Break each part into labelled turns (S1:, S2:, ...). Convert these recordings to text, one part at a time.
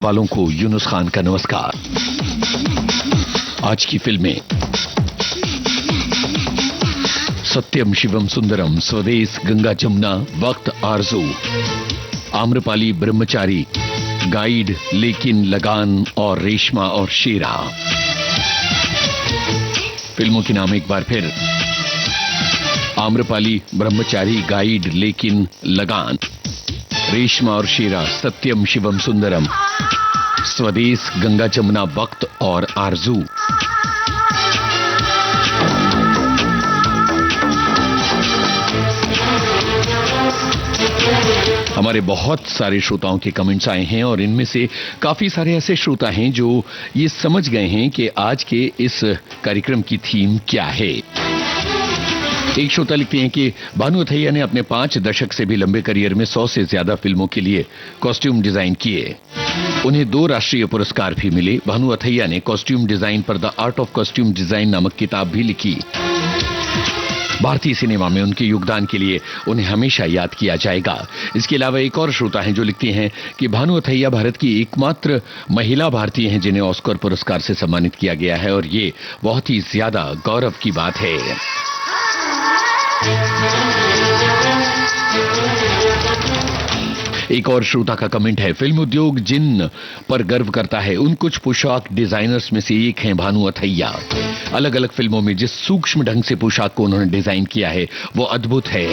S1: वालों को यूनुस खान का नमस्कार। आज की फिल्में सत्यम शिवम सुंदरम, स्वदेश, गंगा जमुना, वक्त, आरजू, आम्रपाली, ब्रह्मचारी, गाइड, लेकिन, लगान और रेशमा और शेरा। फिल्मों के नाम एक बार फिर: आम्रपाली, ब्रह्मचारी, गाइड, लेकिन, लगान, रेशमा और शेरा, सत्यम शिवम सुंदरम, स्वदेश, गंगा जमुना, वक्त और आरजू। हमारे बहुत सारे श्रोताओं के कमेंट्स आए हैं और इनमें से काफी सारे ऐसे श्रोता हैं जो ये समझ गए हैं कि आज के इस कार्यक्रम की थीम क्या है। एक श्रोता लिखते हैं कि भानु अथैया ने अपने 5 दशक से भी लंबे करियर में 100 से ज्यादा फिल्मों के लिए कॉस्ट्यूम डिजाइन किए। उन्हें 2 राष्ट्रीय पुरस्कार भी मिले। भानु अथैया ने कॉस्ट्यूम डिजाइन पर the art of costume design नामक किताब भी लिखी। भारतीय सिनेमा में उनके योगदान के लिए उन्हें हमेशा याद किया जाएगा। इसके अलावा एक और श्रोता हैं जो लिखते हैं कि भानु अथैया भारत की एकमात्र महिला भारतीय हैं जिन्हें ऑस्कर पुरस्कार से सम्मानित किया गया है और ये बहुत ही ज्यादा गौरव की बात है। एक और श्रोता का कमेंट है: फिल्म उद्योग जिन पर गर्व करता है उन कुछ पोशाक डिजाइनर्स में से एक हैं भानु अथैया। अलग अलग फिल्मों में जिस सूक्ष्म ढंग से पोशाक को उन्होंने डिजाइन किया है वो अद्भुत है।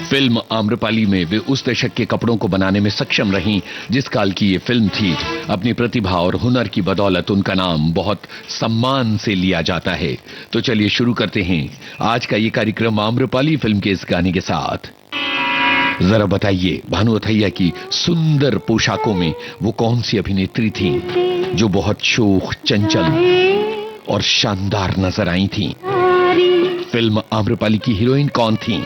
S1: फिल्म आम्रपाली में वे उस दशक के कपड़ों को बनाने में सक्षम रहीं जिस काल की ये फिल्म थी। अपनी प्रतिभा और हुनर की बदौलत उनका नाम बहुत सम्मान से लिया जाता है। तो चलिए शुरू करते हैं आज का ये कार्यक्रम आम्रपाली फिल्म के इस गाने के साथ। जरा बताइए, भानु अथैया की सुंदर पोशाकों में वो कौन सी अभिनेत्री थी जो बहुत शोख, चंचल और शानदार नजर आई थी? फिल्म आम्रपाली की हीरोइन कौन थी?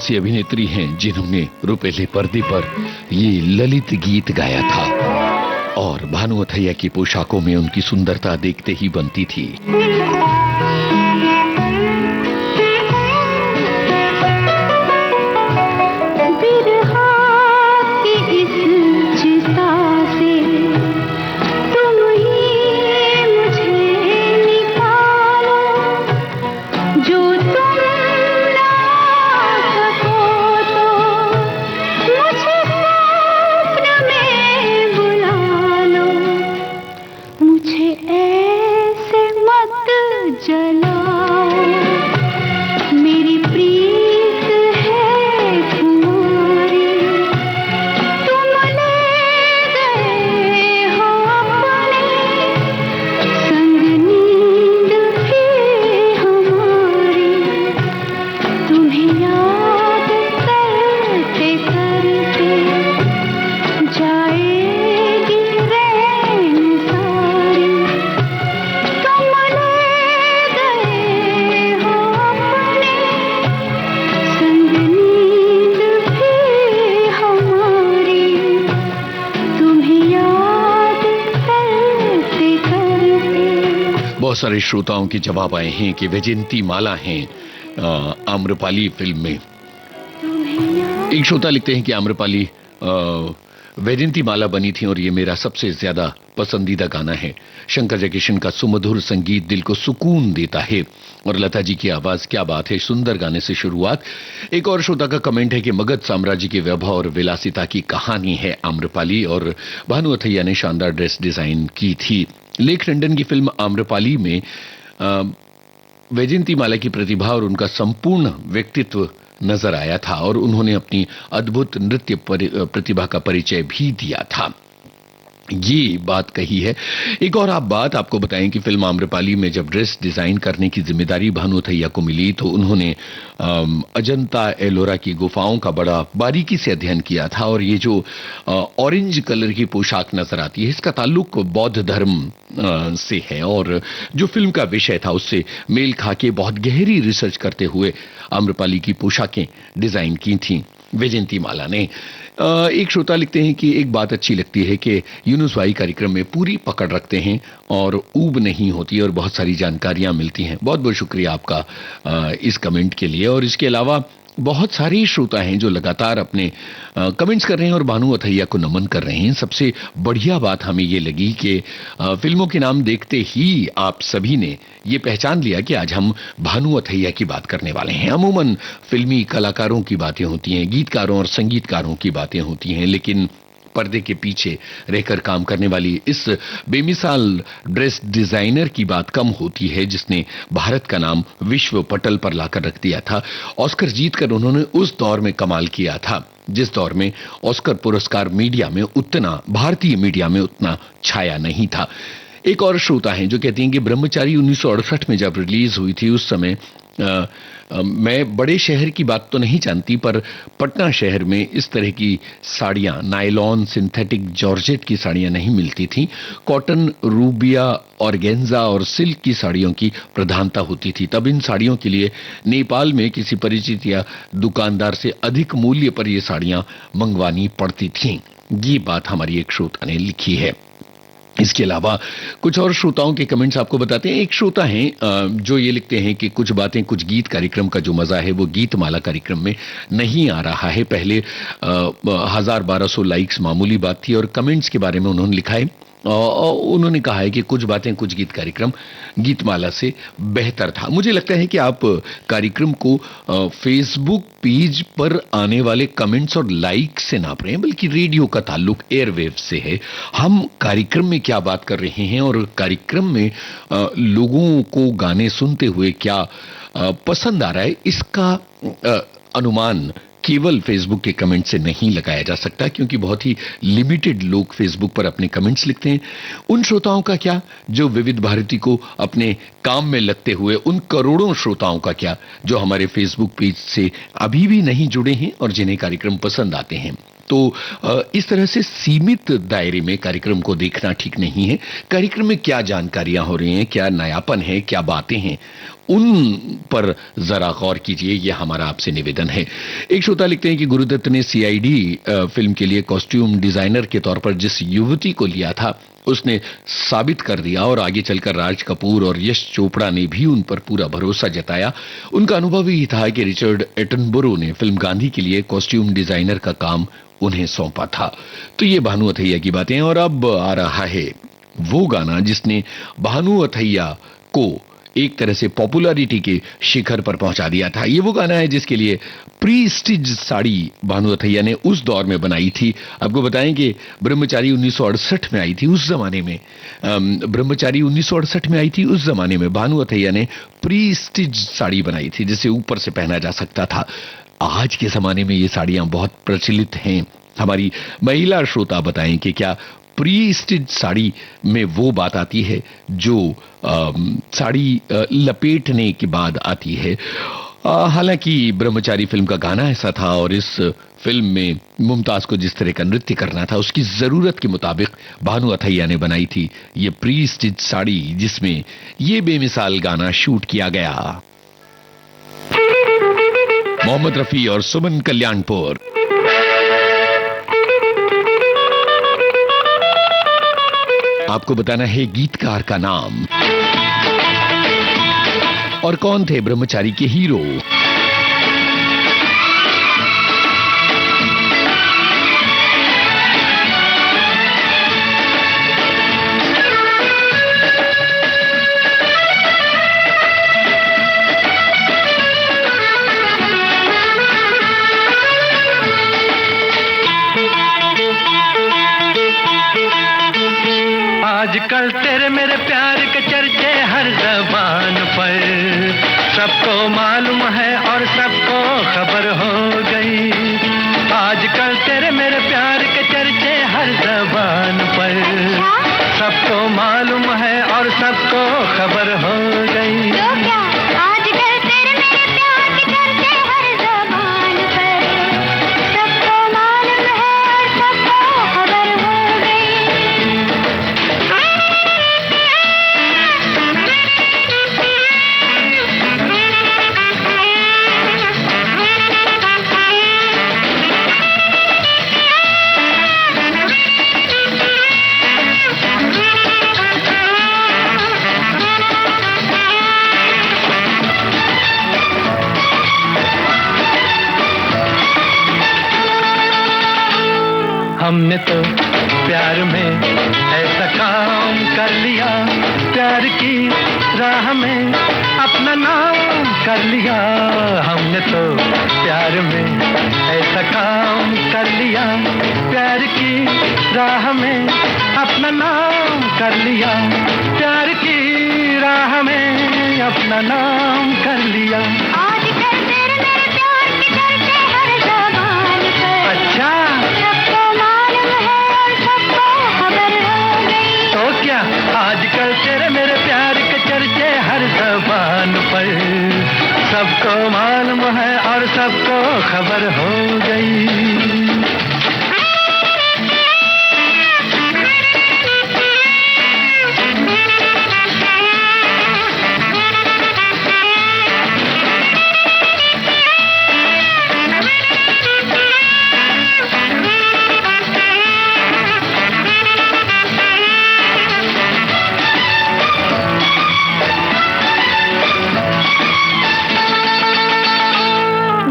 S1: सी अभिनेत्री हैं जिन्होंने रुपेले पर्दे पर ये ललित गीत गाया था और भानु अथैया की पोशाकों में उनकी सुंदरता देखते ही बनती थी। बहुत सारे श्रोताओं के जवाब आए हैं कि वैजयंती माला हैं आम्रपाली फिल्म में। एक श्रोता लिखते हैं कि आम्रपाली वैजयंती माला बनी थी और ये मेरा सबसे ज्यादा पसंदीदा गाना है। शंकर जयकिशन का सुमधुर संगीत दिल को सुकून देता है और लता जी की आवाज, क्या बात है, सुंदर गाने से शुरुआत। एक और श्रोता का कमेंट है कि मगध साम्राज्य के वैभव और विलासिता की कहानी है आम्रपाली, और भानु अथैया ने शानदार ड्रेस डिजाइन की थी। लेख लंडन की फिल्म आम्रपाली में वैजयंती माला की प्रतिभा और उनका संपूर्ण व्यक्तित्व नजर आया था और उन्होंने अपनी अद्भुत नृत्य प्रतिभा का परिचय भी दिया था। ये बात कही है। एक और आप बात आपको बताएं कि फिल्म आम्रपाली में जब ड्रेस डिजाइन करने की जिम्मेदारी भानु अथैया को मिली तो उन्होंने अजंता एलोरा की गुफाओं का बड़ा बारीकी से अध्ययन किया था, और ये जो ऑरेंज कलर की पोशाक नजर आती है इसका ताल्लुक बौद्ध धर्म से है, और जो फिल्म का विषय था उससे मेल खाके बहुत गहरी रिसर्च करते हुए आम्रपाली की पोशाकें डिजाइन की थी वैजयंती माला ने। एक श्रोता लिखते हैं कि एक बात अच्छी लगती है कि यूनुस भाई कार्यक्रम में पूरी पकड़ रखते हैं और ऊब नहीं होती और बहुत सारी जानकारियां मिलती हैं। बहुत बहुत शुक्रिया आपका इस कमेंट के लिए। और इसके अलावा बहुत सारे श्रोता हैं जो लगातार अपने कमेंट्स कर रहे हैं और भानु अथैया को नमन कर रहे हैं। सबसे बढ़िया बात हमें ये लगी कि फिल्मों के नाम देखते ही आप सभी ने ये पहचान लिया कि आज हम भानु अथैया की बात करने वाले हैं। अमूमन फिल्मी कलाकारों की बातें होती हैं, गीतकारों और संगीतकारों की बातें होती हैं, लेकिन पर्दे के पीछे रहकर काम करने वाली इस बेमिसाल ड्रेस डिजाइनर की बात कम होती है जिसने भारत का नाम विश्व पटल पर लाकर रख दिया था। ऑस्कर जीतकर उन्होंने उस दौर में कमाल किया था जिस दौर में ऑस्कर पुरस्कार मीडिया में उतना, भारतीय मीडिया में उतना छाया नहीं था। एक और श्रोता हैं जो कहती हैं कि ब्रह्मचारी 1968 में जब रिलीज हुई थी उस समय मैं बड़े शहर की बात तो नहीं जानती, पर पटना शहर में इस तरह की साड़ियां, नायलॉन, सिंथेटिक जॉर्जेट की साड़ियां नहीं मिलती थीं। कॉटन, रूबिया, ऑर्गेन्जा और सिल्क की साड़ियों की प्रधानता होती थी। तब इन साड़ियों के लिए नेपाल में किसी परिचित या दुकानदार से अधिक मूल्य पर ये साड़ियां मंगवानी पड़ती थीं। ये बात हमारी एक श्रोता ने लिखी है। इसके अलावा कुछ और श्रोताओं के कमेंट्स आपको बताते हैं। एक श्रोता हैं जो ये लिखते हैं कि कुछ बातें, कुछ गीत कार्यक्रम का जो मजा है वो गीतमाला कार्यक्रम में नहीं आ रहा है। पहले 1000-1200 लाइक्स मामूली बात थी, और कमेंट्स के बारे में उन्होंने लिखा है, उन्होंने कहा है कि कुछ बातें, कुछ गीत कार्यक्रम गीतमाला से बेहतर था। मुझे लगता है कि आप कार्यक्रम को फेसबुक पेज पर आने वाले कमेंट्स और लाइक से नाप रहे हैं, बल्कि रेडियो का ताल्लुक एयरवेव से है। हम कार्यक्रम में क्या बात कर रहे हैं और कार्यक्रम में लोगों को गाने सुनते हुए क्या पसंद आ रहा है, इसका अनुमान केवल फेसबुक के कमेंट से नहीं लगाया जा सकता, क्योंकि बहुत ही लिमिटेड लोग फेसबुक पर अपने कमेंट्स लिखते हैं। उन श्रोताओं का क्या जो विविध भारती को अपने काम में लगते हुए, उन करोड़ों श्रोताओं का क्या जो हमारे फेसबुक पेज से अभी भी नहीं जुड़े हैं और जिन्हें कार्यक्रम पसंद आते हैं। तो इस तरह से सीमित दायरे में कार्यक्रम को देखना ठीक नहीं है। कार्यक्रम में क्या जानकारियां हो रही हैं, क्या नयापन है, क्या बातें हैं, उन पर जरा गौर कीजिए, यह हमारा आपसे निवेदन है। एक श्रोता लिखते हैं कि गुरुदत्त ने सीआईडी फिल्म के लिए कॉस्ट्यूम डिजाइनर के तौर पर जिस युवती को लिया था उसने साबित कर दिया, और आगे चलकर राज कपूर और यश चोपड़ा ने भी उन पर पूरा भरोसा जताया। उनका अनुभव ही था कि रिचर्ड एटनबरो ने फिल्म गांधी के लिए कॉस्ट्यूम डिजाइनर का काम उन्हें सौंपा था। तो ये भानु अथैया की बातें। और अब आ रहा है वो गाना जिसने भानु अथैया को एक तरह से पॉपुलैरिटी के शिखर पर पहुंचा दिया था। ये वो गाना है जिसके लिए प्री स्टिच साड़ी भानु अथैया ने उस दौर में बनाई थी। आपको बताएं कि ब्रह्मचारी 1968 में आई थी। उस जमाने में ब्रह्मचारी 1968 में आई थी। उस जमाने में भानु अथैया ने प्री स्टिच साड़ी बनाई थी जिसे ऊपर से पहना जा सकता था। आज के जमाने में ये साड़ियां बहुत प्रचलित हैं। हमारी महिला श्रोता बताएं कि क्या प्री स्टिच साड़ी में वो बात आती है जो साड़ी लपेटने के बाद आती है। हालांकि ब्रह्मचारी फिल्म का गाना ऐसा था और इस फिल्म में मुमताज को जिस तरह का नृत्य करना था उसकी जरूरत के मुताबिक भानु अथैया ने बनाई थी ये प्री स्टिच साड़ी, जिसमें ये बेमिसाल गाना शूट किया गया। मोहम्मद रफी और सुमन कल्याणपुर। आपको बताना है गीतकार का नाम। और कौन थे ब्रह्मचारी के हीरो।
S2: आजकल तेरे मेरे प्यार के चर्चे हर ज़बान पर, सबको मालूम है और सबको खबर हो गई। आजकल तेरे मेरे प्यार के चर्चे हर ज़बान पर, सबको मालूम है और सबको खबर हो गई।
S3: तो क्या आजकल तेरे मेरे प्यार के चर्चे हर ज़बान पर, सबको मालूम है और सबको खबर हो गई।
S2: हमने तो प्यार में ऐसा काम कर लिया, प्यार की राह में अपना नाम कर लिया। हमने तो प्यार में ऐसा काम कर लिया, प्यार की राह में अपना नाम कर लिया, प्यार की राह में अपना नाम कर लिया।
S3: आजकल तेरे मेरे प्यार के चर्चे हर ज़बान पर,
S2: अच्छा,
S3: सबको मालूम है और सबको खबर हो गई।
S2: तो क्या आजकल तेरे मेरे प्यार के चर्चे हर ज़बान पर, सबको मालूम है और सबको खबर हो गई।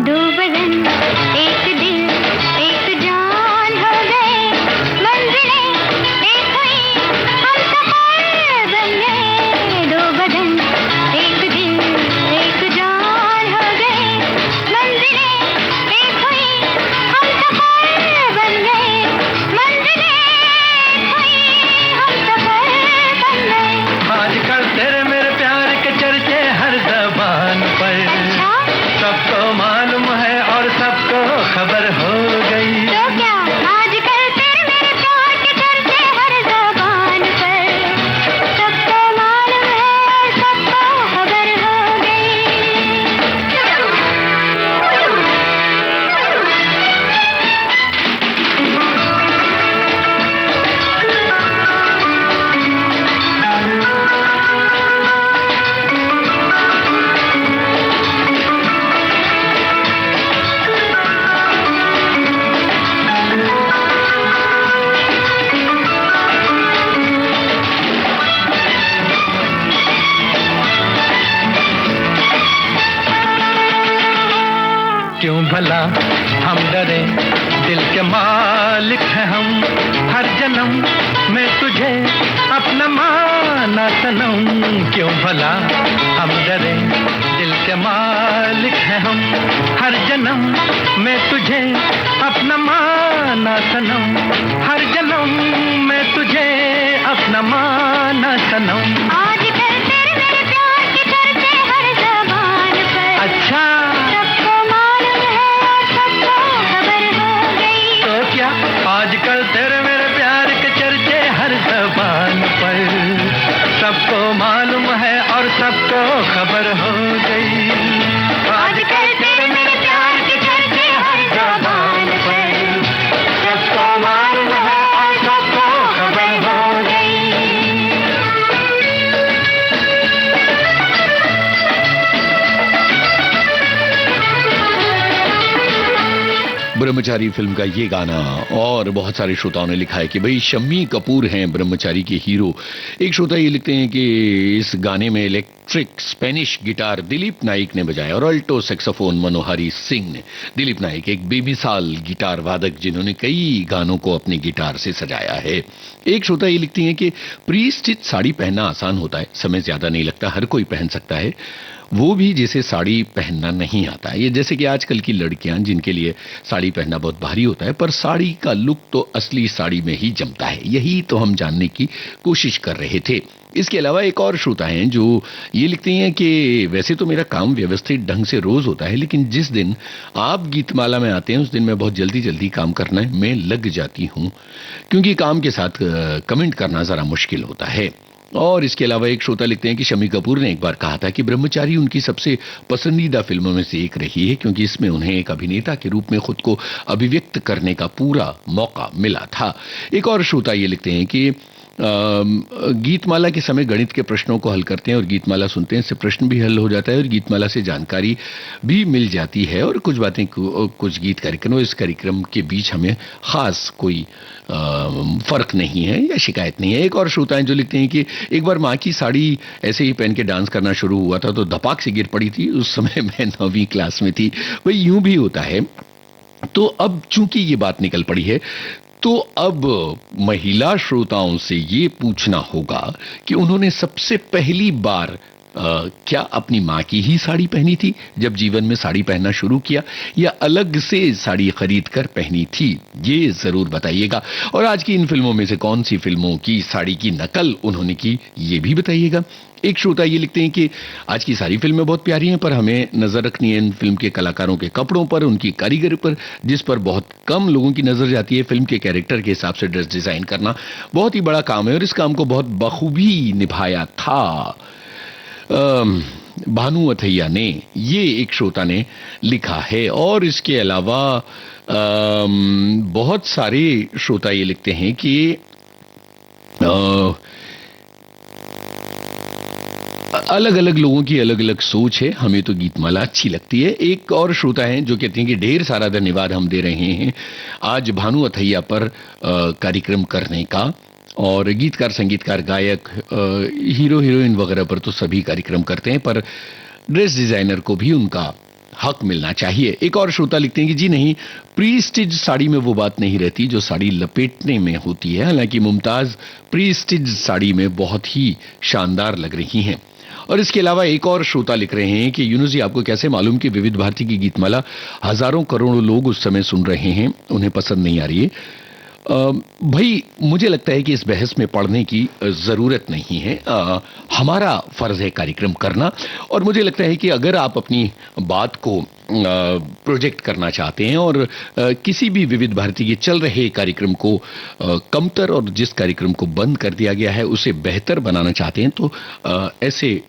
S3: दो बदन एक दिल एक जान हो गए, मंजिलें एक हुई हम सफर बन गए। दो बदन एक दिल एक जान हो गए, मंजिलें एक हुई हम सफर बन गए, मंजिलें एक हुई हम सफर बन गए।
S2: आजकल तेरे मेरे प्यार के चर्चे हर ज़बान पर, सबको मालूम है और सबको खबर हो गई।
S3: तो क्या आजकल तेरे मेरे प्यार के चर्चे हर ज़बान पर, सबको मालूम है और सबको खबर हो
S2: क्यों भला हम डरे, दिल के मालिक हैं हम, हर जन्म में तुझे अपना माना सनम। क्यों भला हम डरे, दिल के मालिक हैं हम, हर जन्म में तुझे अपना माना सनम, हर जन्म में तुझे अपना माना सनम।
S3: आजकल तेरे मेरे प्यार के चर्चे हर ज़बान पर,
S2: अच्छा,
S3: सबको मालूम है और सबको खबर हो गई।
S2: तो क्या आजकल तेरे मेरे प्यार के चर्चे हर ज़बान पर, सबको मालूम है और सबको खबर हो गई। आजकल तेरे मेरे प्यार के चर्चे हर ज़बान पर, सबको मालूम है और सबको खबर हो गई।
S1: ब्रह्मचारी फिल्म का ये गाना और बहुत सारे श्रोताओं ने लिखा है कि भाई शम्मी कपूर हैं ब्रह्मचारी के हीरो। एक श्रोता ये लिखते हैं कि इस गाने में electric Spanish guitar Dilip Naik ने बजाया और अल्टो सेक्सोफोन मनोहरी सिंह ने। दिलीप नाइक एक बेमिसाल गिटार वादक जिन्होंने कई गानों को अपने गिटार से सजाया है। एक श्रोता ये लिखती हैं कि प्री स्टिच साड़ी पहनना आसान होता है, समय ज्यादा नहीं लगता, हर कोई पहन सकता है, वो भी जिसे साड़ी पहनना नहीं आता है। ये जैसे कि आजकल की लड़कियां जिनके लिए साड़ी पहनना बहुत भारी होता है, पर साड़ी का लुक तो असली साड़ी में ही जमता है। यही तो हम जानने की कोशिश कर रहे थे। इसके अलावा एक और श्रोता हैं जो ये लिखती हैं कि वैसे तो मेरा काम व्यवस्थित ढंग से रोज होता है, लेकिन जिस दिन आप गीतमाला में आते हैं उस दिन मैं बहुत जल्दी जल्दी काम करने में लग जाती हूँ, क्योंकि काम के साथ कमेंट करना जरा मुश्किल होता है। और इसके अलावा एक श्रोता लिखते हैं कि शम्मी कपूर ने एक बार कहा था कि ब्रह्मचारी उनकी सबसे पसंदीदा फिल्मों में से एक रही है, क्योंकि इसमें उन्हें एक अभिनेता के रूप में खुद को अभिव्यक्त करने का पूरा मौका मिला था। एक और श्रोता ये लिखते हैं कि गीतमाला के समय गणित के प्रश्नों को हल करते हैं और गीतमाला सुनते हैं, इससे प्रश्न भी हल हो जाता है और गीतमाला से जानकारी भी मिल जाती है। और कुछ बातें, कुछ गीत कार्यक्रम, इस कार्यक्रम के बीच हमें खास कोई फर्क नहीं है या शिकायत नहीं है। एक और श्रोता हैं जो लिखते हैं कि एक बार माँ की साड़ी ऐसे ही पहन के डांस करना शुरू हुआ था तो धपाक से गिर पड़ी थी, उस समय मैं 9वीं क्लास में थी। वही यूं भी होता है। तो अब चूंकि ये बात निकल पड़ी है तो अब महिला श्रोताओं से ये पूछना होगा कि उन्होंने सबसे पहली बार क्या अपनी माँ की ही साड़ी पहनी थी जब जीवन में साड़ी पहनना शुरू किया, या अलग से साड़ी खरीद कर पहनी थी, ये जरूर बताइएगा। और आज की इन फिल्मों में से कौन सी फिल्मों की साड़ी की नकल उन्होंने की, ये भी बताइएगा। एक श्रोता ये लिखते हैं कि आज की सारी फिल्में बहुत प्यारी हैं, पर हमें नजर रखनी है इन फिल्म के कलाकारों के कपड़ों पर, उनकी कारीगरी पर, जिस पर बहुत कम लोगों की नजर जाती है। फिल्म के कैरेक्टर के हिसाब से ड्रेस डिजाइन करना बहुत ही बड़ा काम है और इस काम को बहुत बखूबी निभाया था भानु अथैया ने, ये एक श्रोता ने लिखा है। और इसके अलावा बहुत सारे श्रोता ये लिखते हैं कि अलग अलग लोगों की अलग अलग सोच है, हमें तो गीतमाला अच्छी लगती है। एक और श्रोता हैं जो कहते हैं कि ढेर सारा धन्यवाद हम दे रहे हैं आज भानु अथैया पर कार्यक्रम करने का, और गीतकार, संगीतकार, गायक, हीरो हीरोइन वगैरह पर तो सभी कार्यक्रम करते हैं, पर ड्रेस डिजाइनर को भी उनका हक मिलना चाहिए। एक और श्रोता लिखते हैं कि जी नहीं, प्री स्टिच साड़ी में वो बात नहीं रहती जो साड़ी लपेटने में होती है। हालांकि मुमताज प्री स्टिच साड़ी में बहुत ही शानदार लग रही हैं। और इसके अलावा एक और श्रोता लिख रहे हैं कि यूनुस जी, आपको कैसे मालूम कि विविध भारती की गीतमाला हजारों करोड़ों लोग उस समय सुन रहे हैं, उन्हें पसंद नहीं आ रही है? भाई, मुझे लगता है कि इस बहस में पढ़ने की जरूरत नहीं है। हमारा फर्ज है कार्यक्रम करना, और मुझे लगता है कि अगर आप अपनी बात को प्रोजेक्ट करना चाहते हैं और किसी भी विविध भारती के चल रहे कार्यक्रम को कमतर और जिस कार्यक्रम को बंद कर दिया गया है उसे बेहतर बनाना चाहते हैं, तो ऐसे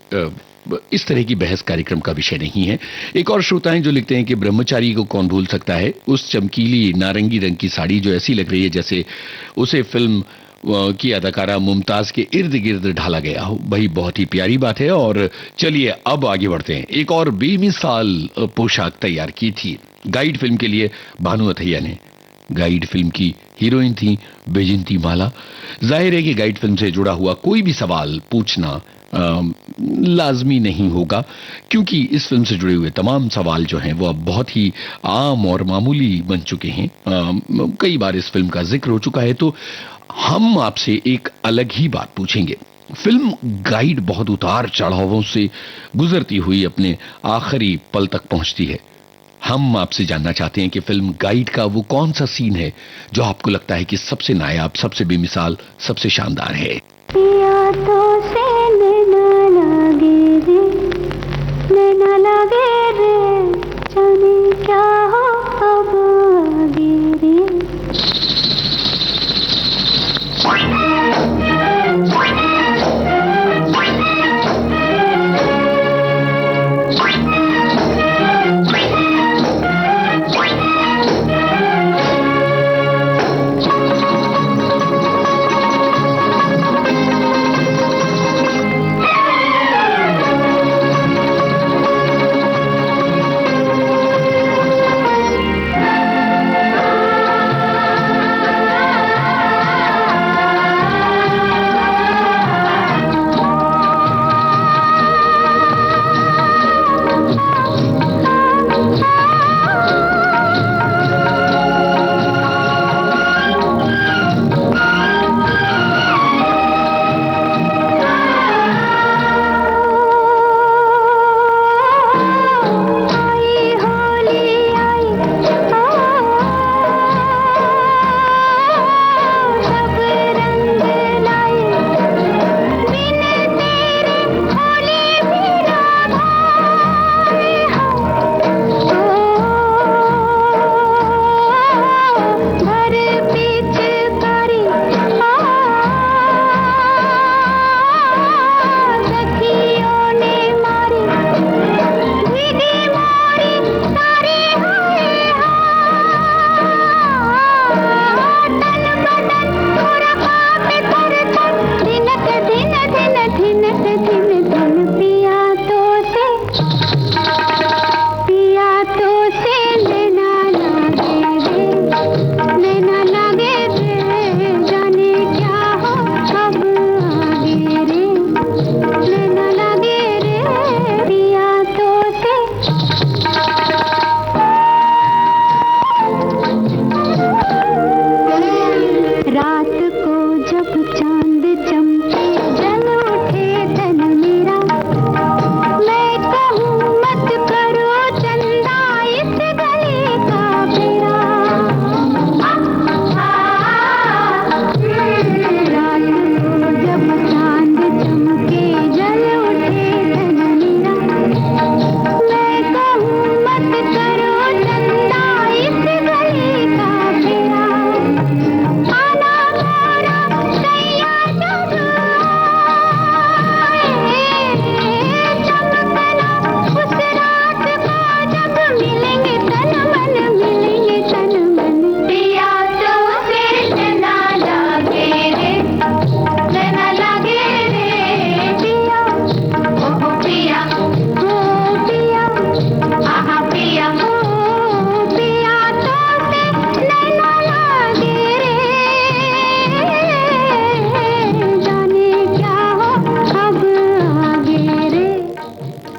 S1: इस तरह की बहस कार्यक्रम का विषय नहीं है। एक और श्रोता हैं जो लिखते हैं कि ब्रह्मचारी को कौन भूल सकता है, उस चमकीली नारंगी रंग की साड़ी जो ऐसी लग रही है जैसे उसे फिल्म की अदाकारा मुमताज के इर्द गिर्द ढाला गया हो। भाई, बहुत ही प्यारी बात है। और चलिए अब आगे बढ़ते हैं। एक और बेमिसाल पोशाक तैयार की थी गाइड फिल्म के लिए भानु अथैया ने। गाइड फिल्म की हीरोइन थी बैजंती माला। जाहिर है कि गाइड फिल्म से जुड़ा हुआ कोई भी सवाल पूछना लाजमी नहीं होगा, क्योंकि इस फिल्म से जुड़े हुए तमाम सवाल जो हैं वो अब बहुत ही आम और मामूली बन चुके हैं। कई बार इस फिल्म का जिक्र हो चुका है, तो हम आपसे एक अलग ही बात पूछेंगे। फिल्म गाइड बहुत उतार चढ़ावों से गुजरती हुई अपने आखिरी पल तक पहुंचती है। हम आपसे जानना चाहते हैं कि फिल्म गाइड का वो कौन सा सीन है जो आपको लगता है कि सबसे नायाब, सबसे बेमिसाल, सबसे शानदार है।
S3: पिया तो से नैना लगे रे, जाने क्या हो अब आगे रे।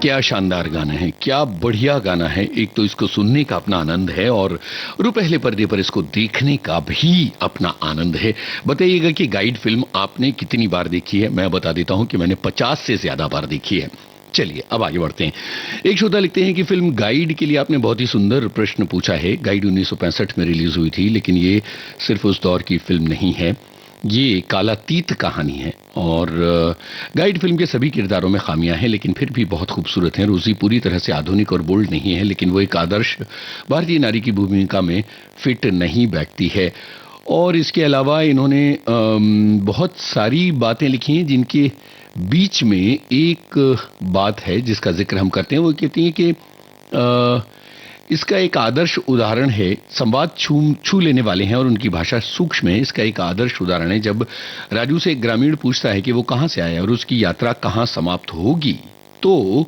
S1: क्या शानदार गाना है, क्या बढ़िया गाना है। एक तो इसको सुनने का अपना आनंद है और पहले पर्दे पर इसको देखने का भी अपना आनंद है। बताइएगा कि गाइड फिल्म आपने कितनी बार देखी है। मैं बता देता हूं कि मैंने 50 से ज्यादा बार देखी है। चलिए अब आगे बढ़ते हैं। एक श्रोता लिखते हैं कि फिल्म गाइड के लिए आपने बहुत ही सुंदर प्रश्न पूछा है। गाइड 1965 में रिलीज हुई थी, लेकिन ये सिर्फ उस दौर की फिल्म नहीं है, ये कालातीत कहानी है। और गाइड फिल्म के सभी किरदारों में खामियां हैं, लेकिन फिर भी बहुत खूबसूरत हैं। रोजी पूरी तरह से आधुनिक और बोल्ड नहीं है, लेकिन वो एक आदर्श भारतीय नारी की भूमिका में फिट नहीं बैठती है। और इसके अलावा इन्होंने बहुत सारी बातें लिखी हैं, जिनके बीच में एक बात है जिसका जिक्र हम करते हैं। वो कहती हैं कि इसका एक आदर्श उदाहरण है, संवाद छू लेने वाले हैं और उनकी भाषा सूक्ष्म है। इसका एक आदर्श उदाहरण है जब राजू से एक ग्रामीण पूछता है कि वो कहां से आया और उसकी यात्रा कहां समाप्त होगी, तो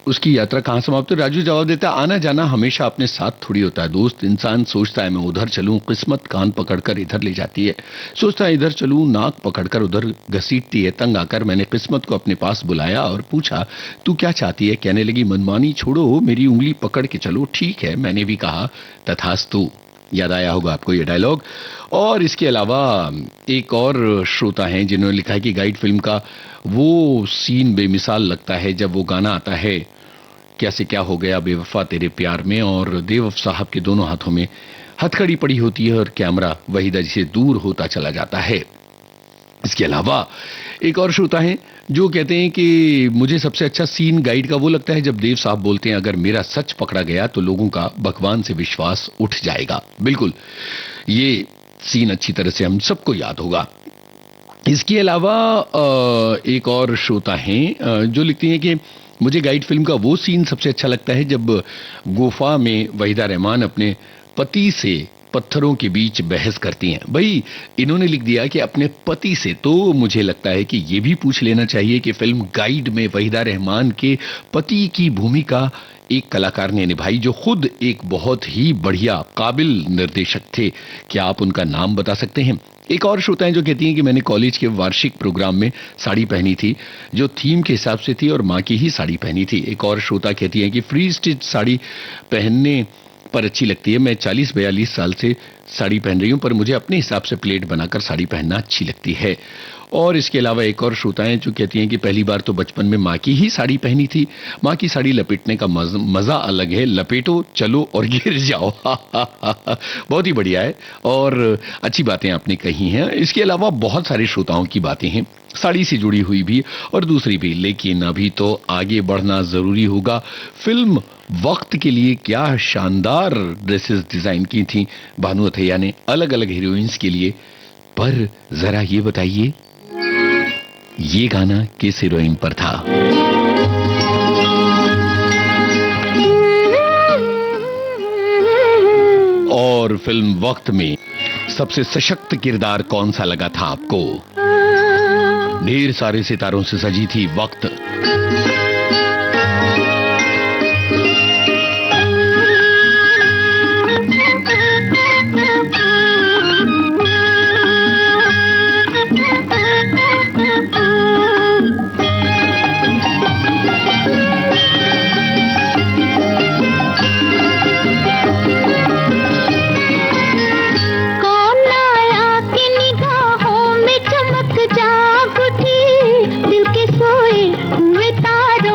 S1: उसकी यात्रा कहां समाप्त हो। राजू जवाब देता है, आना जाना हमेशा अपने साथ थोड़ी होता है दोस्त। इंसान सोचता है मैं उधर चलूं, किस्मत कान पकड़कर इधर ले जाती है। सोचता है इधर चलूं, नाक पकड़कर उधर घसीटती है। तंग आकर मैंने किस्मत को अपने पास बुलाया और पूछा, तू क्या चाहती है? कहने लगी, मनमानी छोड़ो, मेरी उंगली पकड़ के चलो। ठीक है, मैंने भी कहा तथास्तु। याद आया होगा आपको ये डायलॉग। और इसके अलावा एक और श्रोता हैं जिन्होंने लिखा है कि गाइड फिल्म का वो सीन बेमिसाल लगता है जब वो गाना आता है, कैसे क्या हो गया बेवफा तेरे प्यार में, और देव साहब के दोनों हाथों में हथकड़ी पड़ी होती है और कैमरा वहीदा जी से दूर होता चला जाता है। इसके अलावा एक और श्रोता है जो कहते हैं कि मुझे सबसे अच्छा सीन गाइड का वो लगता है जब देव साहब बोलते हैं, अगर मेरा सच पकड़ा गया तो लोगों का भगवान से विश्वास उठ जाएगा। बिल्कुल, ये सीन अच्छी तरह से हम सबको याद होगा। इसके अलावा एक और श्रोता हैं जो लिखती हैं कि मुझे गाइड फिल्म का वो सीन सबसे अच्छा लगता है जब गुफा में वहीदा रहमान अपने पति से पत्थरों के बीच बहस करती हैं। भाई इन्होंने लिख दिया कि अपने पति से, तो मुझे लगता है कि ये भी पूछ लेना चाहिए कि फिल्म गाइड में वहीदा रहमान के पति की भूमिका एक कलाकार ने निभाई जो खुद एक बहुत ही बढ़िया काबिल निर्देशक थे। क्या आप उनका नाम बता सकते हैं? एक और श्रोता हैं जो कहती हैं कि मैंने कॉलेज के वार्षिक प्रोग्राम में साड़ी पहनी थी जो थीम के हिसाब से थी और माँ की ही साड़ी पहनी थी। एक और श्रोता कहती है कि फ्री स्टिच साड़ी पहनने पर अच्छी लगती है। मैं 40-42 साल से साड़ी पहन रही हूं, पर मुझे अपने हिसाब से प्लेट बनाकर साड़ी पहनना अच्छी लगती है। और इसके अलावा एक और श्रोताएं जो कहती हैं कि पहली बार तो बचपन में माँ की ही साड़ी पहनी थी। माँ की साड़ी लपेटने का मजा अलग है, लपेटो चलो और गिर जाओ। बहुत ही बढ़िया है और अच्छी बातें आपने कही हैं। इसके अलावा बहुत सारे श्रोताओं की बातें हैं साड़ी से जुड़ी हुई भी और दूसरी भी, लेकिन अभी तो आगे बढ़ना जरूरी होगा। फिल्म वक्त के लिए क्या शानदार ड्रेसेस डिजाइन की थी भानु अथैया ने अलग अलग हीरोइंस के लिए। पर जरा ये बताइए ये गाना किस हीरोइन पर था? और फिल्म वक्त में सबसे सशक्त किरदार कौन सा लगा था आपको? ढेर सारे सितारों से सजी थी वक्त।
S3: दिल के सोए हुए तारों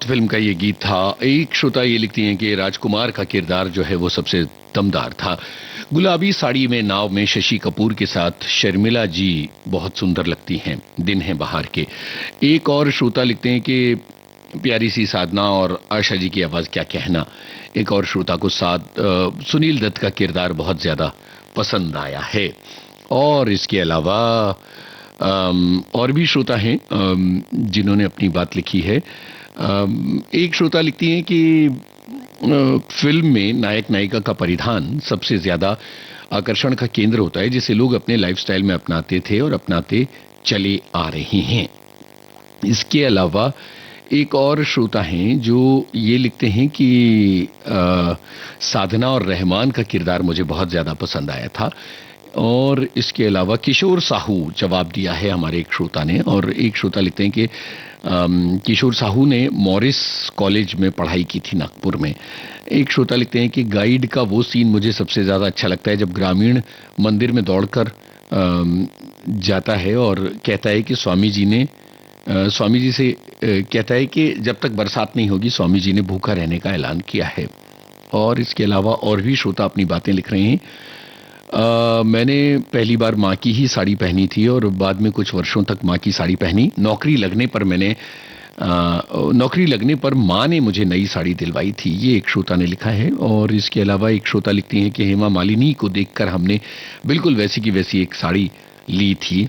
S1: दोस्त फिल्म का ये गीत था। एक श्रोता ये लिखती हैं कि राजकुमार का किरदार जो है वो सबसे दमदार था। गुलाबी साड़ी में नाव में शशि कपूर के साथ शर्मिला जी बहुत सुंदर लगती हैं, दिन है बहार के। एक और श्रोता लिखते हैं कि प्यारी सी साधना और आशा जी की आवाज क्या कहना। एक और श्रोता को साथ सुनील दत्त का किरदार बहुत ज्यादा पसंद आया है। और इसके अलावा और भी श्रोता हैं जिन्होंने अपनी बात लिखी है। एक श्रोता लिखती हैं कि फिल्म में नायक नायिका का परिधान सबसे ज्यादा आकर्षण का केंद्र होता है, जिसे लोग अपने लाइफस्टाइल में अपनाते थे और अपनाते चले आ रहे हैं। इसके अलावा एक और श्रोता हैं जो ये लिखते हैं कि साधना और रहमान का किरदार मुझे बहुत ज्यादा पसंद आया था। और इसके अलावा किशोर साहू जवाब दिया है हमारे एक श्रोता ने। और एक श्रोता लिखते हैं कि किशोर साहू ने मॉरिस कॉलेज में पढ़ाई की थी नागपुर में। एक श्रोता लिखते हैं कि गाइड का वो सीन मुझे सबसे ज्यादा अच्छा लगता है जब ग्रामीण मंदिर में दौड़कर जाता है और कहता है कि स्वामी जी से कहता है कि जब तक बरसात नहीं होगी स्वामी जी ने भूखा रहने का ऐलान किया है। और इसके अलावा और भी श्रोता अपनी बातें लिख रहे हैं। मैंने पहली बार माँ की ही साड़ी पहनी थी और बाद में कुछ वर्षों तक माँ की साड़ी पहनी। नौकरी लगने पर माँ ने मुझे नई साड़ी दिलवाई थी, ये एक श्रोता ने लिखा है। और इसके अलावा एक श्रोता लिखती हैं कि हेमा मालिनी को देखकर हमने बिल्कुल वैसी की वैसी एक साड़ी ली थी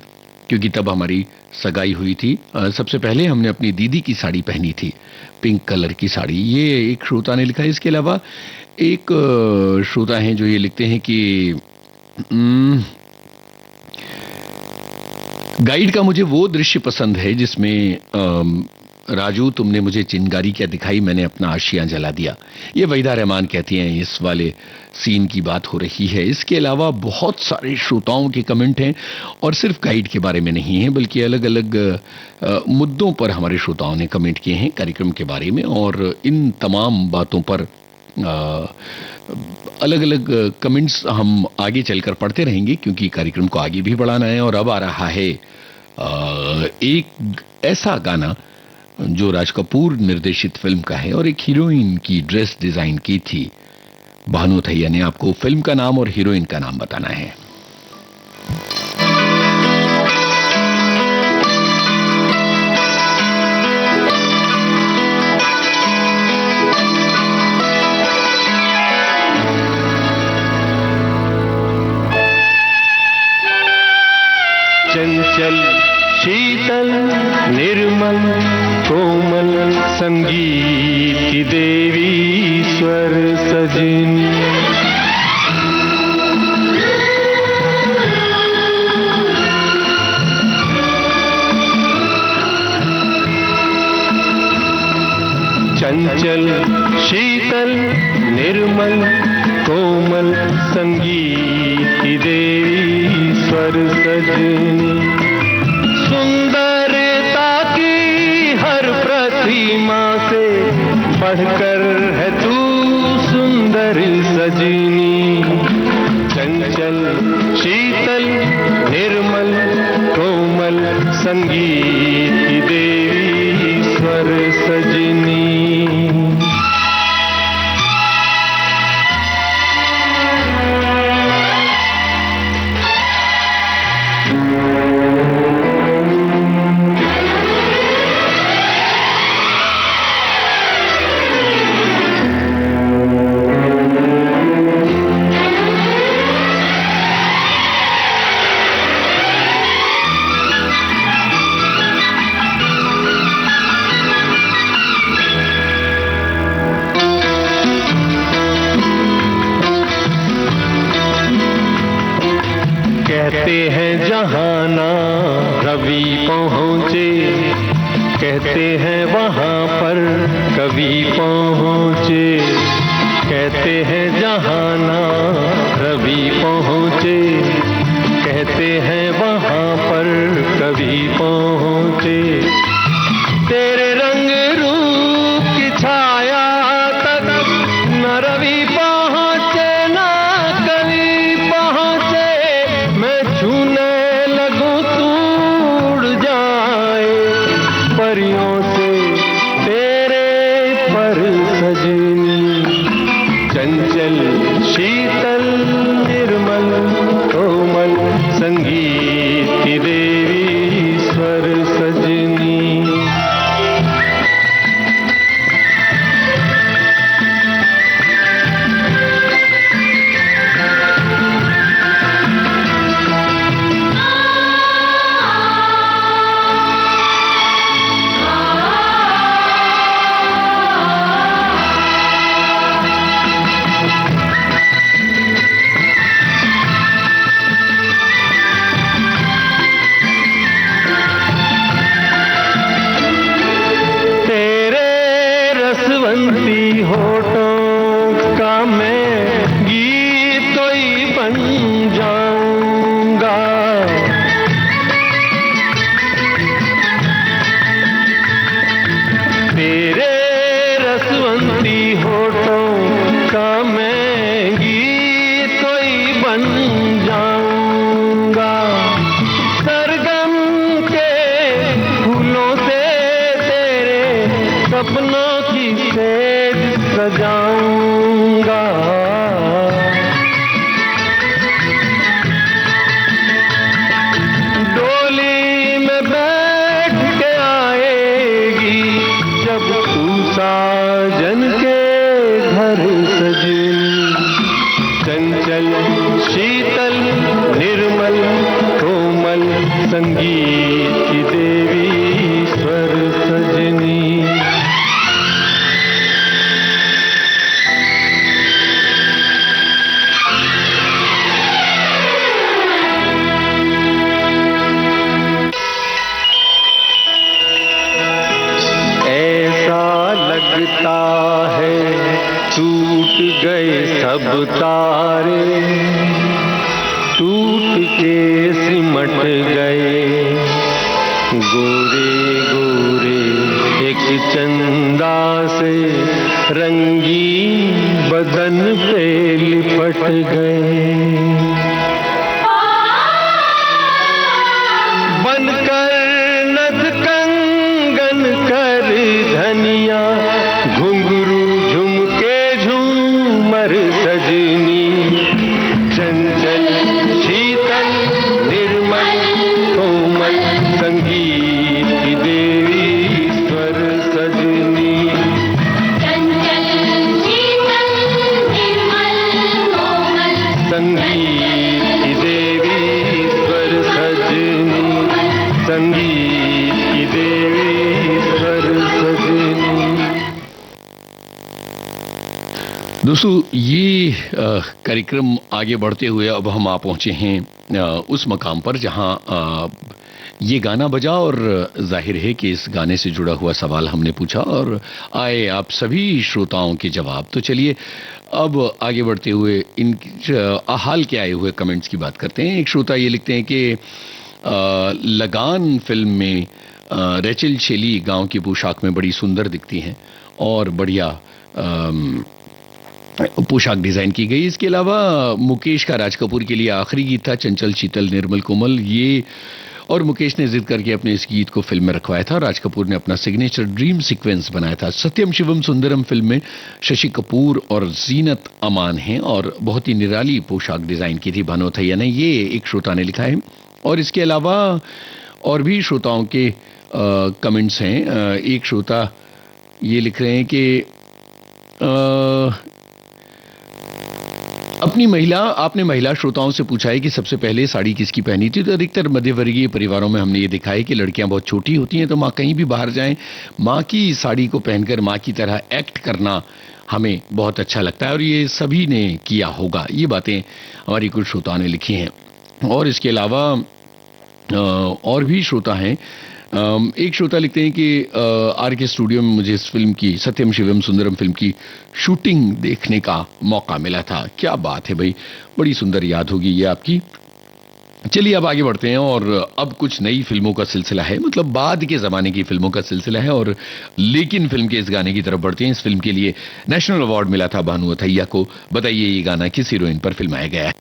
S1: क्योंकि तब हमारी सगाई हुई थी। सबसे पहले हमने अपनी दीदी की साड़ी पहनी थी, पिंक कलर की साड़ी, ये एक श्रोता ने लिखा है। इसके अलावा एक श्रोता हैं जो ये लिखते हैं कि गाइड का मुझे वो दृश्य पसंद है जिसमें राजू तुमने मुझे चिंगारी क्या दिखाई, मैंने अपना आशियां जला दिया। ये वहीदा रहमान कहती हैं, इस वाले सीन की बात हो रही है। इसके अलावा बहुत सारे श्रोताओं के कमेंट हैं और सिर्फ गाइड के बारे में नहीं है बल्कि अलग अलग मुद्दों पर हमारे श्रोताओं ने कमेंट किए हैं कार्यक्रम के बारे में। और इन तमाम बातों पर अलग अलग कमेंट्स हम आगे चलकर पढ़ते रहेंगे क्योंकि कार्यक्रम को आगे भी बढ़ाना है। और अब आ रहा है एक ऐसा गाना जो राज कपूर निर्देशित फिल्म का है और एक हीरोइन की ड्रेस डिजाइन की थी भानु थैया ने। आपको फिल्म का नाम और हीरोइन का नाम बताना है।
S2: चंचल शीतल निर्मल कोमल संगीत की देवी स्वर सजिनी, चंचल शीतल निर्मल कोमल संगीत की देवी स्वर सजिनी, सुंदरता की हर प्रतिमा से बढ़कर है तू सुंदर सजिनी, चंचल शीतल निर्मल कोमल संगीत की देवी स्वर सजिनी। कहते हैं जहाना रवि पहुँचे, कहते हैं वहाँ पर कवि पहुँचे, कहते हैं जहाना रवि पहुँचे, कहते हैं वहाँ पर कवि पहुँचे, तेरे रंग रूप की छाया तक न रवि पहुँचे न कवि पहुँचे, मैं छूने लगूं तू उड़ जाए परियों से तेरे संगीत की देवी स्वर सजनी। रसवंती होठों का मैं गीत तो ही बन जाऊंगा। तेरे रसवंती होठों का मैं गीत तो ही बन जाऊंगा। सरगम के फूलों से तेरे सपनों की सेज सजाऊंगा। डोली में बैठ के आएगी जब तू साजन के घर सजनी। चंचल शीतल निर्मल कोमल संगीत की देवी स्वर सजनी। लगता है टूट गए सब तारे, टूट के सिमट गए गोरे गोरे एक चंदा से रंगीन बदन पे लिपट गए। बनकर नथ कंगन कर धनिया घुंघरू झुमके झूमर सजनी। चंचल शीतल निर्मल कोमल संगीत की देवी स्वर सजनी।
S3: चंचल शीतल निर्मल कोमल
S2: संगीत की देवी स्वर सजनी। संगीत की देवी स्वर सजनी।
S1: दोस्तों ये कार्यक्रम आगे बढ़ते हुए अब हम आ पहुंचे हैं उस मकाम पर जहां ये गाना बजा और जाहिर है कि इस गाने से जुड़ा हुआ सवाल हमने पूछा और आए आप सभी श्रोताओं के जवाब। तो चलिए अब आगे बढ़ते हुए इन हाल के आए हुए कमेंट्स की बात करते हैं। एक श्रोता ये लिखते हैं कि लगान फिल्म में रेचल शेली गांव की पोशाक में बड़ी सुंदर दिखती हैं और बढ़िया पोशाक डिजाइन की गई। इसके अलावा मुकेश का राज कपूर के लिए आखिरी गीत था चंचल शीतल निर्मल कोमल, ये और मुकेश ने जिद करके अपने इस गीत को फिल्म में रखवाया था। राज कपूर ने अपना सिग्नेचर ड्रीम सीक्वेंस बनाया था। सत्यम शिवम सुंदरम फिल्म में शशि कपूर और जीनत अमान हैं और बहुत ही निराली पोशाक डिजाइन की थी भानोथैया ने, ये एक श्रोता ने लिखा है। और इसके अलावा और भी श्रोताओं के कमेंट्स हैं। एक श्रोता ये लिख रहे हैं कि आपने महिला श्रोताओं से पूछा है कि सबसे पहले साड़ी किसकी पहनी थी, तो अधिकतर मध्यवर्गीय परिवारों में हमने ये देखा है कि लड़कियां बहुत छोटी होती हैं तो माँ कहीं भी बाहर जाएं माँ की साड़ी को पहनकर माँ की तरह एक्ट करना हमें बहुत अच्छा लगता है और ये सभी ने किया होगा। ये बातें हमारी कुछ श्रोताओं ने लिखी हैं। और इसके अलावा और भी श्रोता हैं। एक श्रोता लिखते हैं कि आर के स्टूडियो में मुझे इस फिल्म की सत्यम शिवम सुंदरम फिल्म की शूटिंग देखने का मौका मिला था। क्या बात है भाई, बड़ी सुंदर याद होगी ये आपकी। चलिए अब आगे बढ़ते हैं और अब कुछ नई फिल्मों का सिलसिला है, मतलब बाद के जमाने की फिल्मों का सिलसिला है और लेकिन फिल्म के इस गाने की तरफ बढ़ते हैं। इस फिल्म के लिए नेशनल अवार्ड मिला था भानुअथैया को। बताइए ये गाना किस हीरोइन पर फिल्माया गया है?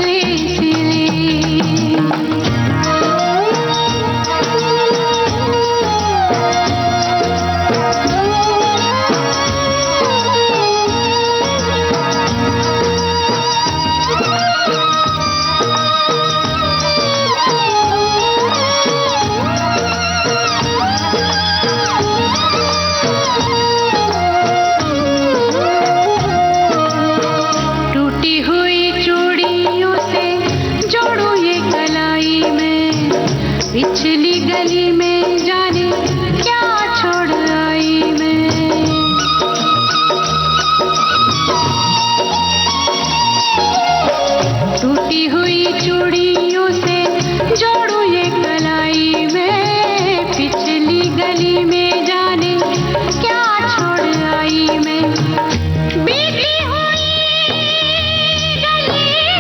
S3: सिली टूटी हुई चूड़ियों से जोड़ू ये कलाई में, पिछली गली में जाने क्या छोड़ आई मैं। टूटी हुई चूड़ियों से जोड़ू ये कलाई में, पिछली गली में जाने क्या छोड़ आई मैं। बीती हुई गलियों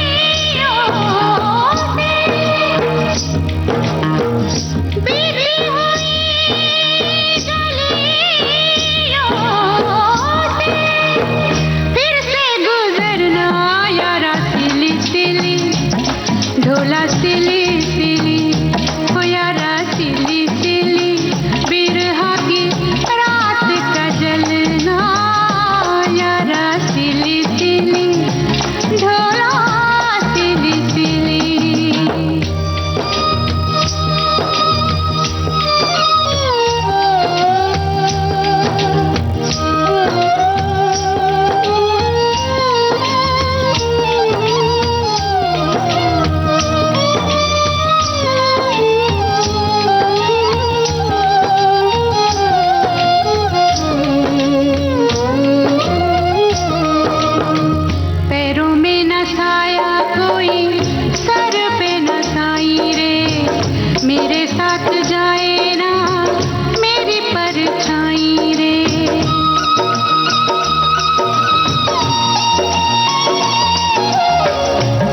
S3: से, बीती हुई गलियों से फिर से गुजरना यारा सिली सिली, ढोला सिली सिली, हो यारा सिली सिली, बिरहा की रात का जलना यारा सिली सिली, ढोला सिली सिली। पैरों में न साया कोई, सर पे न साई रे, मेरे साथ जाए ना मेरी परछाई रे।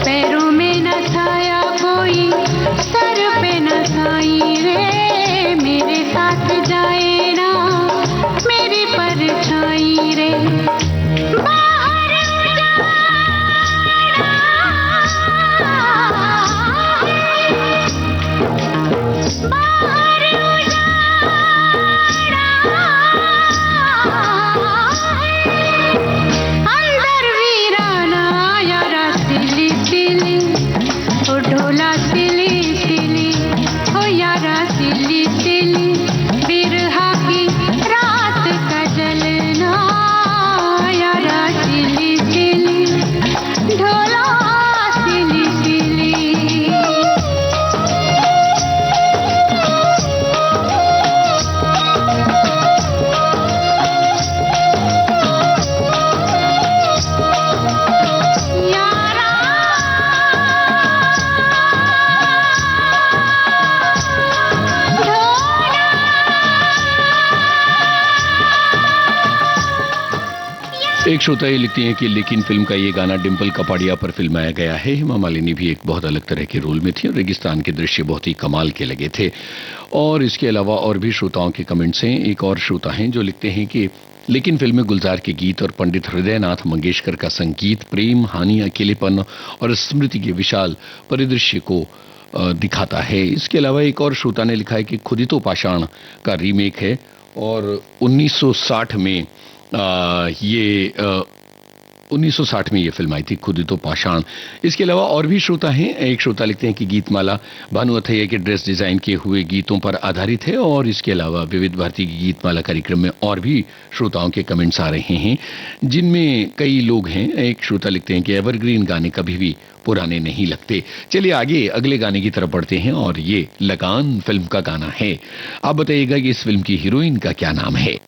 S3: पैरों में न साया कोई, सर पे न साई रे, मेरे साथ जाए ना मेरी परछाई रे। बाहर बाहर अंदर वीराना यारा सिली सिली, ओ ढोला सिली सिली, ओ यारा सिली सिली, बिरहा की रात का जलना यारा सिली सिली, ढोला सिली सिली। यारा ढोला
S1: एक श्रोता ये लिखती हैं कि लेकिन फिल्म का ये गाना डिम्पल कपाड़िया पर फिल्माया गया है। हेमा मालिनी भी एक बहुत अलग तरह के रोल में थी और रेगिस्तान के दृश्य बहुत ही कमाल के लगे थे। और इसके अलावा और भी श्रोताओं के कमेंट्स हैं। एक और श्रोता हैं जो लिखते हैं कि लेकिन फिल्म में गुलजार के गीत और पंडित हृदयनाथ मंगेशकर का संगीत प्रेम, हानि, अकेलेपन और स्मृति के विशाल परिदृश्य को दिखाता है। इसके अलावा एक और श्रोता ने लिखा है कि खुदी तो पाषाण का रीमेक है और 1960 में ये 1960 में ये फिल्म आई थी खुदी तो पाषाण। इसके अलावा और भी श्रोता हैं। एक श्रोता लिखते हैं कि गीतमाला भानु अथैया के ड्रेस डिजाइन किए हुए गीतों पर आधारित है। और इसके अलावा विविध भारती की गीतमाला कार्यक्रम में और भी श्रोताओं के कमेंट्स आ रहे हैं जिनमें कई लोग हैं। एक श्रोता लिखते हैं कि एवरग्रीन गाने कभी भी पुराने नहीं लगते। चलिए आगे अगले गाने की तरफ बढ़ते हैं और ये लगान फिल्म का गाना है। आप बताइएगा कि इस फिल्म की हीरोइन का क्या नाम है।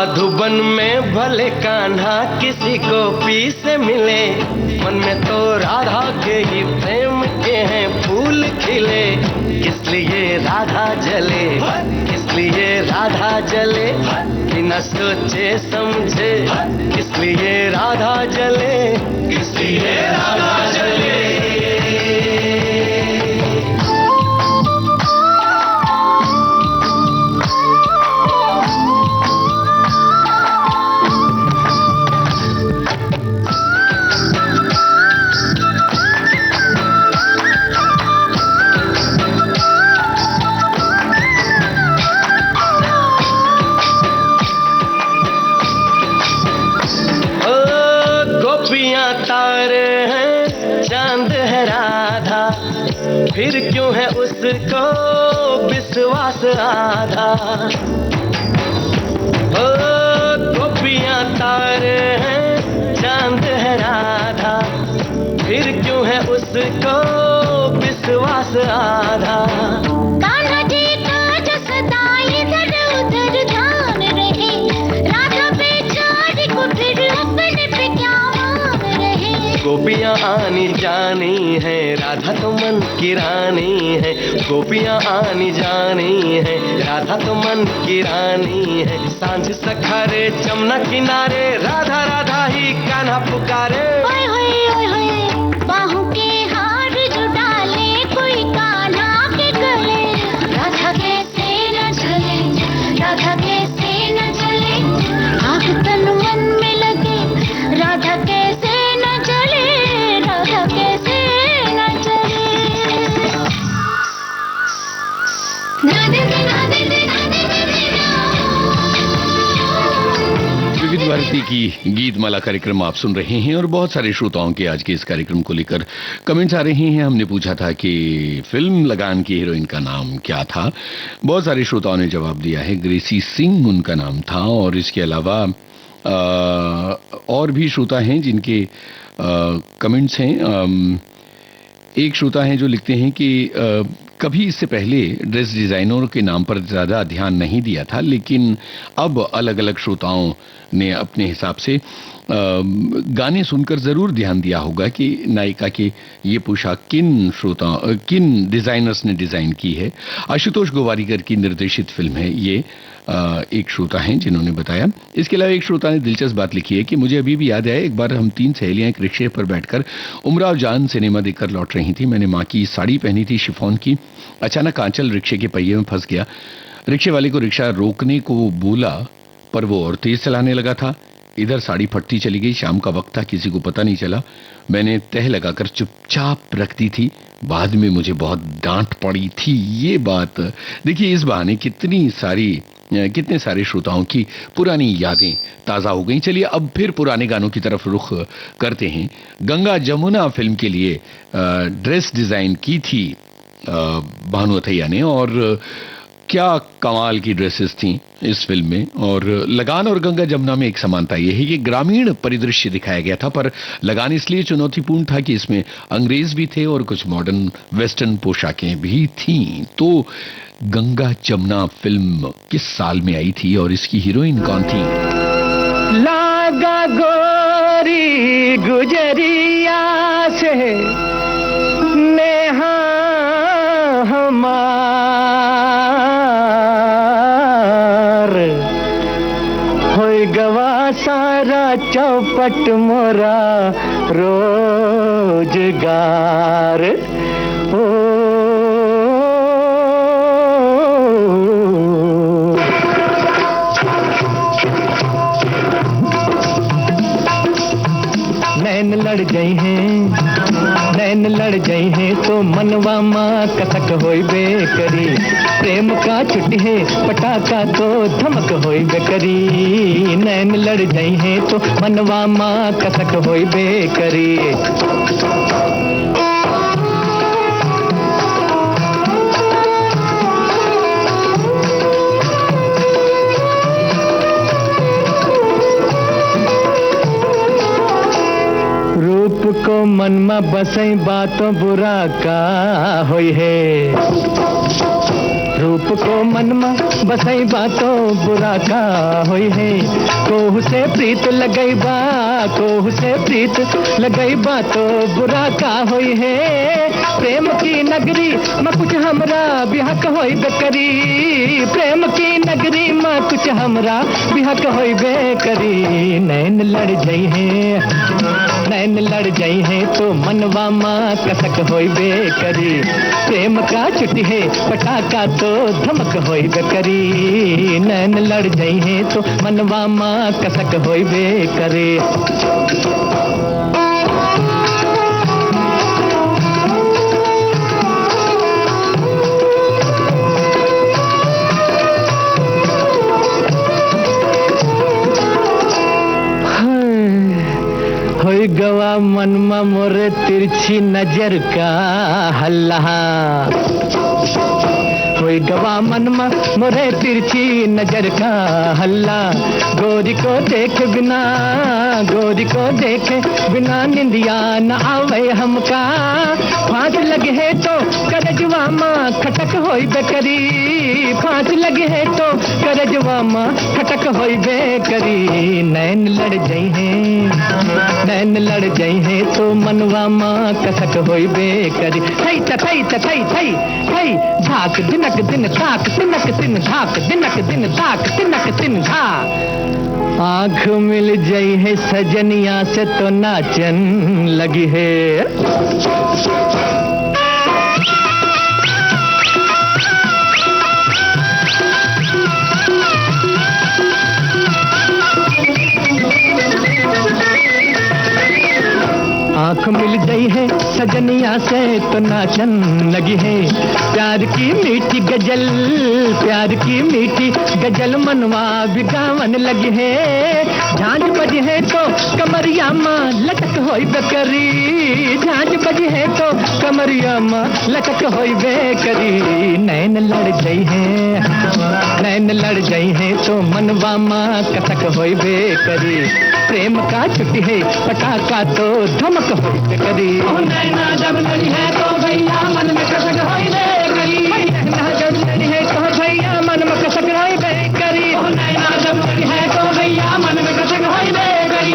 S4: माधुबन में भले कान्हा किसी को पी से मिले, मन में तो राधा के ही प्रेम के हैं फूल खिले। किस लिए राधा जले, किस लिए राधा जले, बिना सोचे समझे, किस लिए राधा जले, किस लिए राधा जले। तारे हैं चांद है राधा, फिर क्यों है उसको विश्वास आधा। ओ गोपियां तारे हैं चांद है राधा, फिर क्यों है उसको विश्वास आधा।
S3: कान्हा जी का जो सदा इधर उधर ध्यान रहे, राधा बेचारी को फिर अपने पे क्या
S4: गोपियां आनी जानी है, राधा तो मन की रानी है। गोपियां आनी जानी है, राधा तो मन की रानी है। सांझ सखारे जमुना किनारे, राधा राधा ही कान्हा पुकारे।
S3: ओए होए ओए होए, बाहों के हार जो डाले कोई कान्हा के गले। राधा कैसे न चले, राधा कैसे न चले, आग तन मन में लगे, राधा कैसे न चले, राधा कैसे न चले।
S1: विविध भारती की गीतमाला कार्यक्रम आप सुन रहे हैं और बहुत सारे श्रोताओं के आज के इस कार्यक्रम को लेकर कमेंट्स आ रहे हैं। हमने पूछा था कि फिल्म लगान की हीरोइन का नाम क्या था। बहुत सारे श्रोताओं ने जवाब दिया है, ग्रेसी सिंह उनका नाम था। और इसके अलावा और भी श्रोता हैं जिनके कमेंट्स हैं। एक श्रोता हैं जो लिखते हैं कि कभी इससे पहले ड्रेस डिजाइनरों के नाम पर ज्यादा ध्यान नहीं दिया था, लेकिन अब अलग अलग श्रोताओं ने अपने हिसाब से गाने सुनकर जरूर ध्यान दिया होगा कि नायिका की ये पोशाक किन डिजाइनर्स ने डिजाइन की है। आशुतोष गोवारीकर की निर्देशित फिल्म है ये, एक श्रोता हैं जिन्होंने बताया। इसके अलावा एक श्रोता ने दिलचस्प बात लिखी है कि मुझे अभी भी याद है, एक बार हम 3 सहेलियां एक रिक्शे पर बैठकर उमराव जान सिनेमा देखकर लौट रही थी। मैंने माँ की साड़ी पहनी थी शिफॉन की। अचानक आंचल रिक्शे के पहिए में फंस गया। रिक्शे वाले को रिक्शा रोकने को बोला पर वो और तेज चलाने लगा था। इधर साड़ी फटती चली गई। शाम का वक्त था, किसी को पता नहीं चला। मैंने तह लगाकर चुपचाप रख दी थी। बाद में मुझे बहुत डांट पड़ी थी। ये बात देखिए, इस बहाने कितने सारे श्रोताओं की पुरानी यादें ताजा हो गई। चलिए अब फिर पुराने गानों की तरफ रुख करते हैं। गंगा जमुना फिल्म के लिए ड्रेस डिजाइन की थी भानु अथैया ने, और क्या कमाल की ड्रेसेस थी इस फिल्म में। और लगान और गंगा जमुना में एक समानता यह है कि ग्रामीण परिदृश्य दिखाया गया था, पर लगान इसलिए चुनौतीपूर्ण था कि इसमें अंग्रेज भी थे और कुछ मॉडर्न वेस्टर्न पोशाकें भी थीं। तो गंगा जमुना फिल्म किस साल में आई थी और इसकी हीरोइन कौन थी?
S2: लागा गोरी गुजरिया से नेहा हमार, होय गवा सारा चौपट मोरा रोजगार। नैन लड़ गई हैं तो मनवा माँ कसक होई बेकरी। प्रेम का छुट्टी है पटाखा तो धमक होई बेकरी। नैन लड़ गई हैं तो मनवा माँ कसक होई बेकरी। को मन में बसई बातों बुरा का होई है। रूप को मन में बसई बातो बुरा का होई है कोहू से प्रीत लगई बा कोहू से प्रीत लगई बा तो बुरा का होई है प्रेम की नगरी में कुछ हमरा बिहक होई बेकरी प्रेम की नगरी में कुछ हमरा बिहक होई बेकरी नैन लड़ जाई है नैन लड़ जाई है तो मनवा माँ कसक होई बेकरी प्रेम का चुटी है पटाखा तो धमक होई बेकरी नैन लड़ जाई है तो मनवा माँ कसक होई बेकरी होई गवा मनमा मोरे तिरछी नजर का हल्ला होई गवा मनमा मोरे तिरछी नजर का हल्ला गोरी को देखे बिना निंदिया न आवे हमका फांस लगे है तो करजवा माँ खटक होई बेकरी फांस लगे है तो करजवा माँ खटक होई बेकरी नैन लड़ जाई है नैन लड़ जाई है तो मनवा माँ कसक होई बेकरी थई थई थई थई थई झाक दिनक दिन ताक तिनक तिन झाक दिनक दिन ताक तिनक तिन झा आँख मिल जाई है सजनिया से तो नाचन लगी है आँख मिल गई है सजनिया से तो नाचन लगी है प्यार की मीठी गजल मनवा बिगावन लगी है झांझ बजी है तो कमरिया माँ लटक होई बेकरी झांझ बजी है तो कमरिया माँ लटक होई बेकरी नैन लड़ गई है तो मनवा माँ कसक होई बेकरी प्रेम का छुट्टी है पटाखा तो धमक होई बेकरी नैना जब लड़ी है तो भैया मन में कसक होई बेकरी नैना जब लड़ी है तो भैया मन में कसक होई बेकरी नैना जब लड़ी है तो भैया मन में कसक होई बेकरी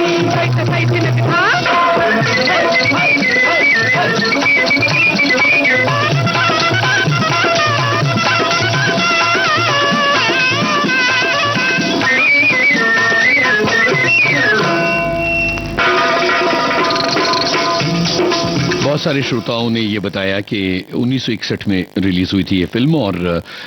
S1: बहुत सारे श्रोताओं ने ये बताया कि 1961 में रिलीज हुई थी ये फिल्म और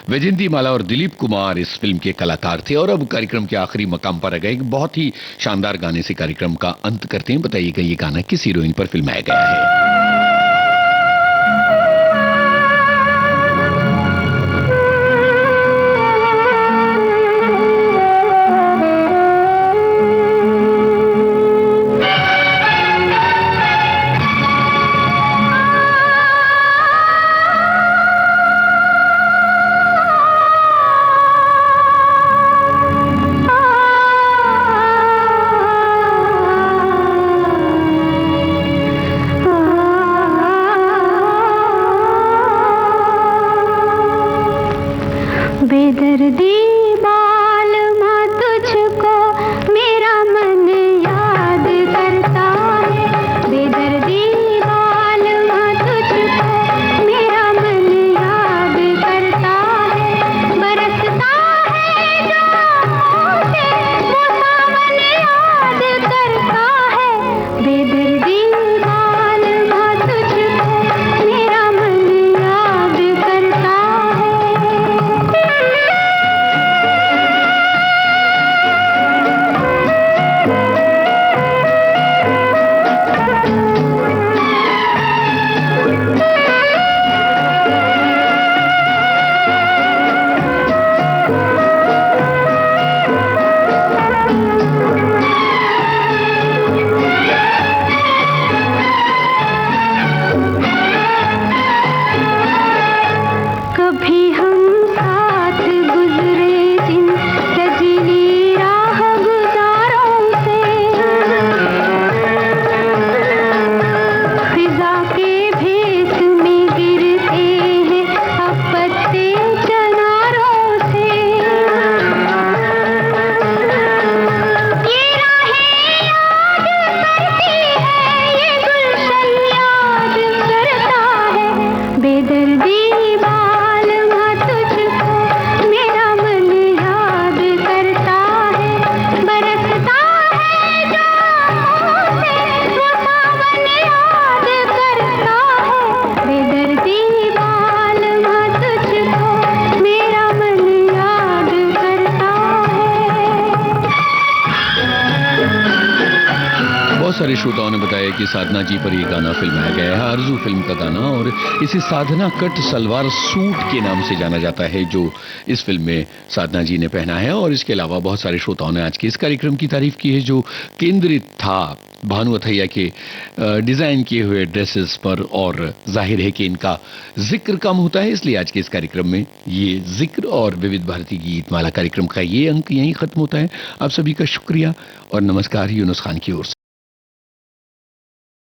S1: वैजयंती माला और दिलीप कुमार इस फिल्म के कलाकार थे और अब कार्यक्रम के आखिरी मकाम पर आ गए बहुत ही शानदार गाने से कार्यक्रम का अंत करते हैं बताइएगा ये गाना किस हीरोइन पर फिल्माया गया है बहुत सारे श्रोताओं ने बताया कि साधना जी पर ये गाना फिल्माया गया है, आरजू फिल्म का गाना, और इसे साधना कट सलवार सूट के नाम से जाना जाता है जो इस फिल्म में साधना जी ने पहना है। और इसके अलावा बहुत सारे श्रोताओं ने आज के इस कार्यक्रम की तारीफ की है जो केंद्रित था भानु अथैया के डिजाइन किए हुए ड्रेसेस पर, और जाहिर है कि इनका जिक्र कम होता है, इसलिए आज के इस कार्यक्रम में ये जिक्र और विविध भारती गीत माला कार्यक्रम का ये अंक यहीं खत्म होता है। आप सभी का शुक्रिया और नमस्कार यूनुस खान की ओर से।